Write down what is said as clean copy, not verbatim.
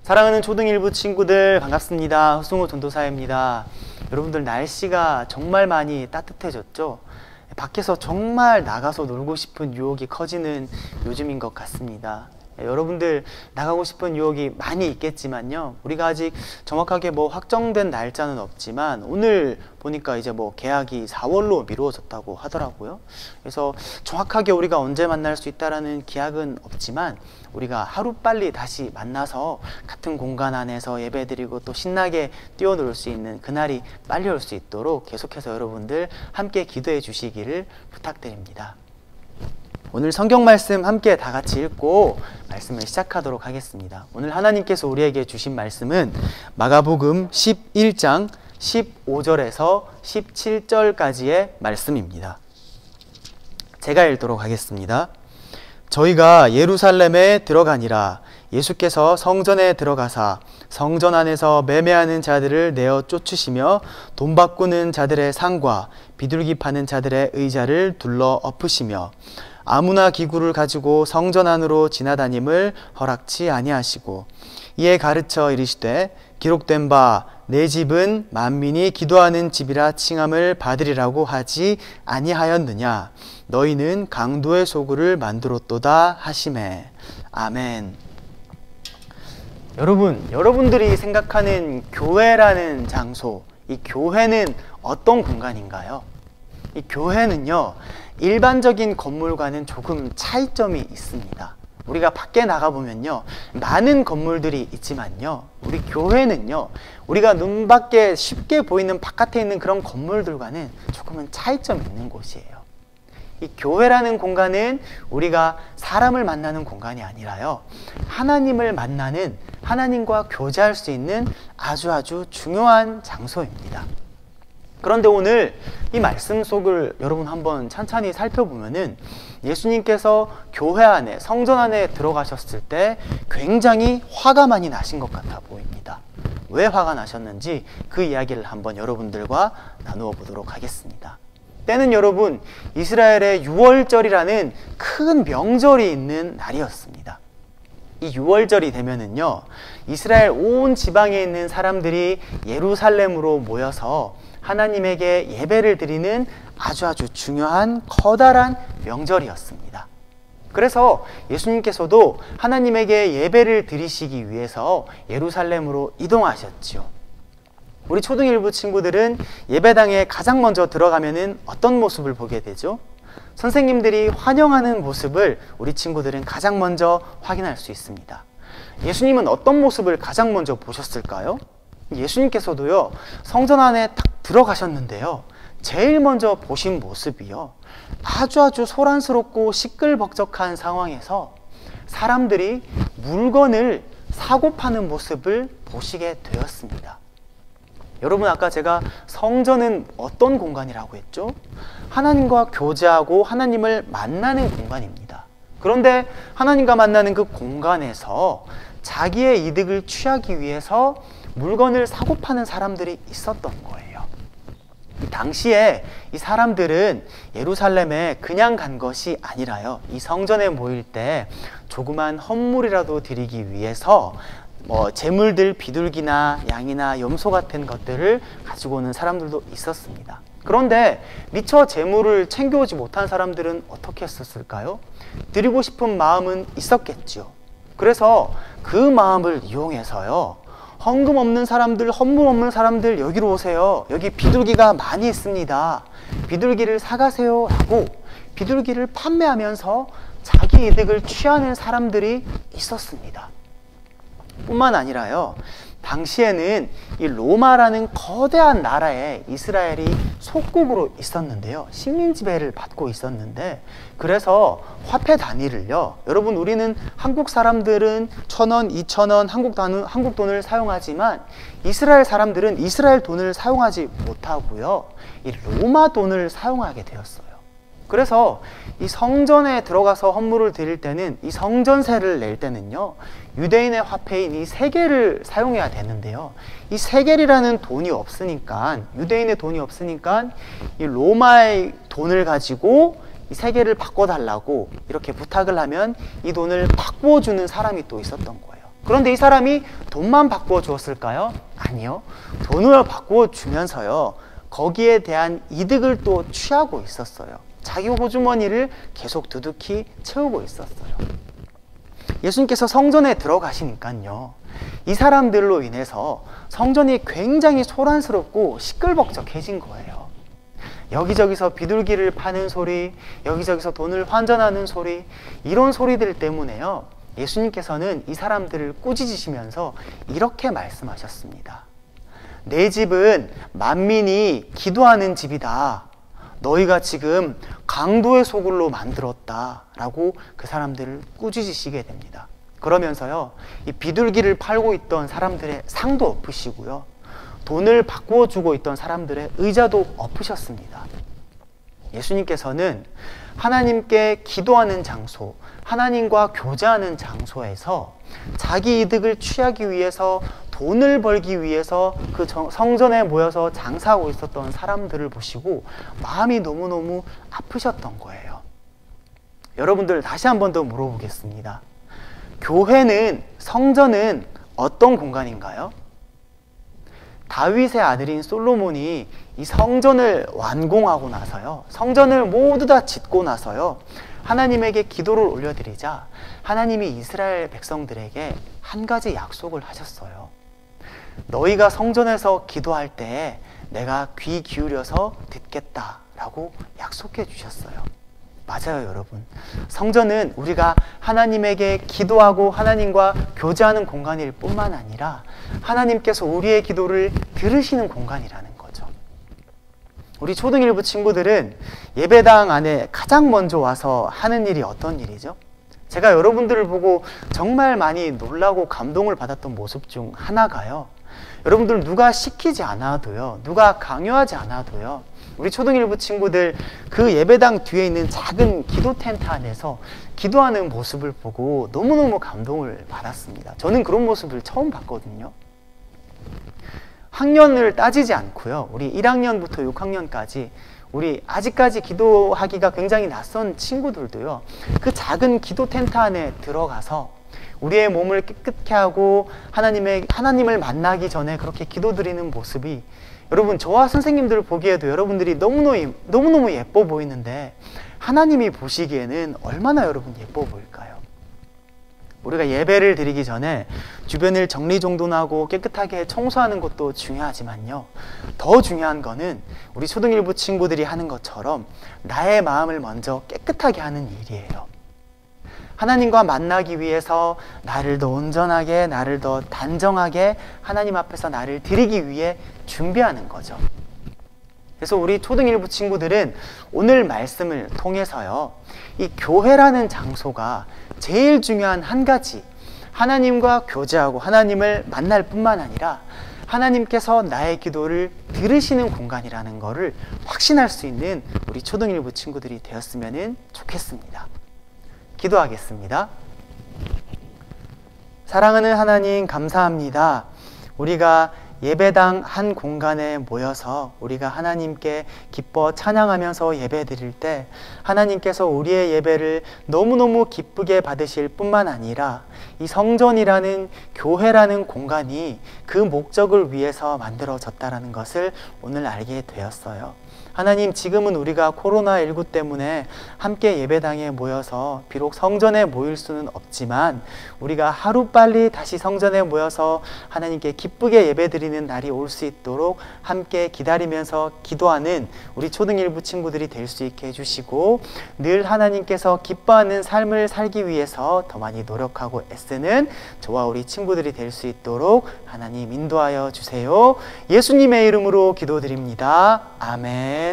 사랑하는 초등1부 친구들 반갑습니다. 허승우 전도사입니다. 여러분들 날씨가 정말 많이 따뜻해졌죠? 밖에서 정말 나가서 놀고 싶은 유혹이 커지는 요즘인 것 같습니다. 여러분들 나가고 싶은 유혹이 많이 있겠지만요, 우리가 아직 정확하게 확정된 날짜는 없지만 오늘 보니까 이제 계약이 4월로 미루어졌다고 하더라고요. 그래서 정확하게 우리가 언제 만날 수 있다라는 기약은 없지만 우리가 하루빨리 다시 만나서 같은 공간 안에서 예배드리고 또 신나게 뛰어놀 수 있는 그날이 빨리 올 수 있도록 계속해서 여러분들 함께 기도해 주시기를 부탁드립니다. 오늘 성경 말씀 함께 다 같이 읽고 말씀을 시작하도록 하겠습니다. 오늘 하나님께서 우리에게 주신 말씀은 마가복음 11장 15절에서 17절까지의 말씀입니다. 제가 읽도록 하겠습니다. 저희가 예루살렘에 들어가니라. 예수께서 성전에 들어가사 성전 안에서 매매하는 자들을 내어 쫓으시며 돈 바꾸는 자들의 상과 비둘기 파는 자들의 의자를 둘러 엎으시며 아무나 기구를 가지고 성전 안으로 지나다님을 허락치 아니하시고 이에 가르쳐 이르시되 기록된 바 내 집은 만민이 기도하는 집이라 칭함을 받으리라고 하지 아니하였느냐. 너희는 강도의 소굴을 만들었도다 하시매. 아멘. 여러분들이 생각하는 교회라는 장소, 이 교회는 어떤 공간인가요? 이 교회는요, 일반적인 건물과는 조금 차이점이 있습니다. 우리가 밖에 나가보면요, 많은 건물들이 있지만요, 우리 교회는요, 우리가 눈밖에 쉽게 보이는 바깥에 있는 그런 건물들과는 조금은 차이점이 있는 곳이에요. 이 교회라는 공간은 우리가 사람을 만나는 공간이 아니라요, 하나님을 만나는, 하나님과 교제할 수 있는 아주 중요한 장소입니다. 그런데 오늘 이 말씀 속을 여러분 한번 찬찬히 살펴보면은 예수님께서 교회 안에, 성전 안에 들어가셨을 때 굉장히 화가 많이 나신 것 같아 보입니다. 왜 화가 나셨는지 그 이야기를 한번 여러분들과 나누어 보도록 하겠습니다. 때는 여러분, 이스라엘의 유월절이라는 큰 명절이 있는 날이었습니다. 이 유월절이 되면은요, 이스라엘 온 지방에 있는 사람들이 예루살렘으로 모여서 하나님에게 예배를 드리는 아주 중요한 커다란 명절이었습니다. 그래서 예수님께서도 하나님에게 예배를 드리시기 위해서 예루살렘으로 이동하셨지요. 우리 초등1부 친구들은 예배당에 가장 먼저 들어가면은 어떤 모습을 보게 되죠? 선생님들이 환영하는 모습을 우리 친구들은 가장 먼저 확인할 수 있습니다. 예수님은 어떤 모습을 가장 먼저 보셨을까요? 예수님께서도요, 성전 안에 딱 들어가셨는데요, 제일 먼저 보신 모습이요, 아주 소란스럽고 시끌벅적한 상황에서 사람들이 물건을 사고 파는 모습을 보시게 되었습니다. 여러분, 아까 제가 성전은 어떤 공간이라고 했죠? 하나님과 교제하고 하나님을 만나는 공간입니다. 그런데 하나님과 만나는 그 공간에서 자기의 이득을 취하기 위해서 물건을 사고 파는 사람들이 있었던 거예요. 당시에 이 사람들은 예루살렘에 그냥 간 것이 아니라요, 이 성전에 모일 때 조그만 헌물이라도 드리기 위해서 재물들, 비둘기나 양이나 염소 같은 것들을 가지고 오는 사람들도 있었습니다. 그런데 미처 재물을 챙겨오지 못한 사람들은 어떻게 했었을까요? 드리고 싶은 마음은 있었겠죠. 그래서 그 마음을 이용해서요, 헌금 없는 사람들, 헌물 없는 사람들 여기로 오세요. 여기 비둘기가 많이 있습니다. 비둘기를 사가세요 라고 비둘기를 판매하면서 자기 이득을 취하는 사람들이 있었습니다. 뿐만 아니라요, 당시에는 이 로마라는 거대한 나라에 이스라엘이 속국으로 있었는데요, 식민 지배를 받고 있었는데, 그래서 화폐 단위를요, 여러분, 우리는 한국 사람들은 1,000원, 2,000원 한국 돈을 사용하지만 이스라엘 사람들은 이스라엘 돈을 사용하지 못하고요, 이 로마 돈을 사용하게 되었어요. 그래서 이 성전에 들어가서 헌물을 드릴 때는, 이 성전세를 낼 때는요, 유대인의 화폐인 이 세겔을 사용해야 되는데요, 이 세겔이라는 돈이 없으니까, 유대인의 돈이 없으니까 이 로마의 돈을 가지고 이 세겔을 바꿔달라고 이렇게 부탁을 하면 이 돈을 바꿔주는 사람이 또 있었던 거예요. 그런데 이 사람이 돈만 바꾸어 주었을까요? 아니요. 돈을 바꾸어 주면서요, 거기에 대한 이득을 또 취하고 있었어요. 자기 호주머니를 계속 두둑히 채우고 있었어요. 예수님께서 성전에 들어가시니까요, 이 사람들로 인해서 성전이 굉장히 소란스럽고 시끌벅적해진 거예요. 여기저기서 비둘기를 파는 소리, 여기저기서 돈을 환전하는 소리, 이런 소리들 때문에요, 예수님께서는 이 사람들을 꾸짖으시면서 이렇게 말씀하셨습니다. 내 집은 만민이 기도하는 집이다. 너희가 지금 강도의 소굴로 만들었다 라고 그 사람들을 꾸짖으시게 됩니다. 그러면서요, 이 비둘기를 팔고 있던 사람들의 상도 엎으시고요, 돈을 바꾸어 주고 있던 사람들의 의자도 엎으셨습니다. 예수님께서는 하나님께 기도하는 장소, 하나님과 교제하는 장소에서 자기 이득을 취하기 위해서, 돈을 벌기 위해서 그 성전에 모여서 장사하고 있었던 사람들을 보시고 마음이 너무너무 아프셨던 거예요. 여러분들, 다시 한 번 더 물어보겠습니다. 교회는, 성전은 어떤 공간인가요? 다윗의 아들인 솔로몬이 이 성전을 완공하고 나서요, 성전을 모두 다 짓고 나서요, 하나님에게 기도를 올려드리자 하나님이 이스라엘 백성들에게 한 가지 약속을 하셨어요. 너희가 성전에서 기도할 때 내가 귀 기울여서 듣겠다라고 약속해 주셨어요. 맞아요, 여러분. 성전은 우리가 하나님에게 기도하고 하나님과 교제하는 공간일 뿐만 아니라 하나님께서 우리의 기도를 들으시는 공간이라는 거죠. 우리 초등일부 친구들은 예배당 안에 가장 먼저 와서 하는 일이 어떤 일이죠? 제가 여러분들을 보고 정말 많이 놀라고 감동을 받았던 모습 중 하나가요, 여러분들 누가 시키지 않아도요, 누가 강요하지 않아도요, 우리 초등일부 친구들 그 예배당 뒤에 있는 작은 기도 텐트 안에서 기도하는 모습을 보고 너무너무 감동을 받았습니다. 저는 그런 모습을 처음 봤거든요. 학년을 따지지 않고요, 우리 1학년부터 6학년까지 우리 아직까지 기도하기가 굉장히 낯선 친구들도요, 그 작은 기도 텐트 안에 들어가서 우리의 몸을 깨끗게 하고 하나님을 만나기 전에 그렇게 기도드리는 모습이, 여러분, 저와 선생님들 보기에도 여러분들이 너무너무 예뻐 보이는데 하나님이 보시기에는 얼마나 여러분 예뻐 보일까요? 우리가 예배를 드리기 전에 주변을 정리정돈하고 깨끗하게 청소하는 것도 중요하지만요, 더 중요한 거는 우리 초등일부 친구들이 하는 것처럼 나의 마음을 먼저 깨끗하게 하는 일이에요. 하나님과 만나기 위해서 나를 더 온전하게, 나를 더 단정하게 하나님 앞에서 나를 드리기 위해 준비하는 거죠. 그래서 우리 초등일부 친구들은 오늘 말씀을 통해서요, 이 교회라는 장소가 제일 중요한 한 가지, 하나님과 교제하고 하나님을 만날 뿐만 아니라 하나님께서 나의 기도를 들으시는 공간이라는 것을 확신할 수 있는 우리 초등일부 친구들이 되었으면 좋겠습니다. 기도하겠습니다. 사랑하는 하나님, 감사합니다. 우리가 예배당 한 공간에 모여서 우리가 하나님께 기뻐 찬양하면서 예배 드릴 때 하나님께서 우리의 예배를 너무너무 기쁘게 받으실 뿐만 아니라 이 성전이라는, 교회라는 공간이 그 목적을 위해서 만들어졌다는 것을 오늘 알게 되었어요. 하나님, 지금은 우리가 코로나19 때문에 함께 예배당에 모여서 비록 성전에 모일 수는 없지만 우리가 하루빨리 다시 성전에 모여서 하나님께 기쁘게 예배드리는 날이 올 수 있도록 함께 기다리면서 기도하는 우리 초등일부 친구들이 될 수 있게 해주시고, 늘 하나님께서 기뻐하는 삶을 살기 위해서 더 많이 노력하고 애쓰는 저와 우리 친구들이 될 수 있도록 하나님 인도하여 주세요. 예수님의 이름으로 기도드립니다. 아멘.